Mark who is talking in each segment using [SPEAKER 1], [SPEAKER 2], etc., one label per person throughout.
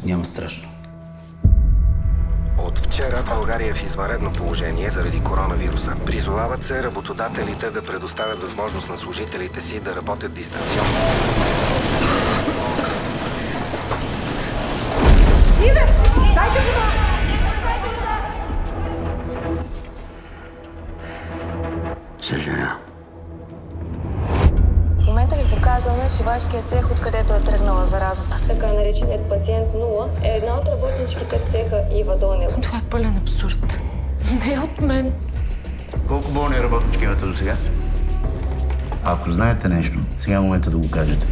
[SPEAKER 1] Няма страшно.
[SPEAKER 2] От вчера България е в извънредно положение заради коронавируса. Призовават се работодателите да предоставят възможност на служителите си да работят дистанционно.
[SPEAKER 3] Иве! Дайте го!
[SPEAKER 4] Съжалявам.
[SPEAKER 5] В момента ви показваме шивашкия цех, откъдето е тръгнала заразата.
[SPEAKER 6] Така нареченият пациент 0 е една от работничките в цеха Ива Донева.
[SPEAKER 5] Това е пълен абсурд. Не от мен.
[SPEAKER 4] Колко болни работнички имате до сега? Ако знаете нещо, сега е момента да го кажете.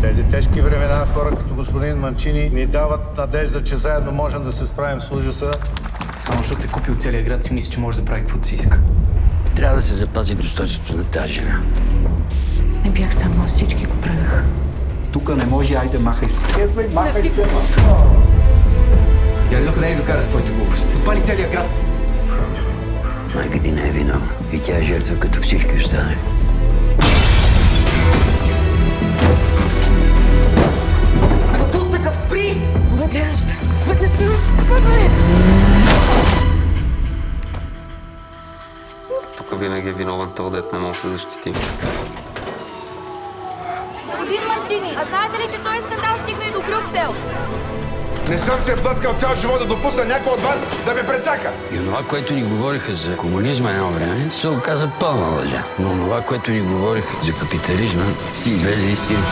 [SPEAKER 7] Тези тежки времена хора като господин Манчини ни дават надежда, че заедно можем да се справим с ужаса.
[SPEAKER 1] Само защото е купил целия град, си мисли, че може да прави каквото си иска.
[SPEAKER 4] Трябва да се запази достойнството на тази жена.
[SPEAKER 5] Не бях сама, всички го правеха.
[SPEAKER 8] Тук не може, айде, махай се. Следвай, махай се.
[SPEAKER 1] Видя ли докъде ни докара с твоите глупости? Опали целия град.
[SPEAKER 4] Майка ти не е виновна. И тя е жертва като всички останали.
[SPEAKER 3] Бутул такъв, спри!
[SPEAKER 5] Кога гледаш?
[SPEAKER 9] Тук винаги е виновен този, дет не може да се защити.
[SPEAKER 6] Господин Манчини, а знаете ли, че този скандал стигна и до Брюксел?
[SPEAKER 7] Не съм се блъскал цял живот да допусна някой от вас да ме прецака.
[SPEAKER 4] И онова, което ни говориха за комунизма едно време, се оказа пълна лъжа. Но онова, което ни говориха за капитализма, си излезе истина.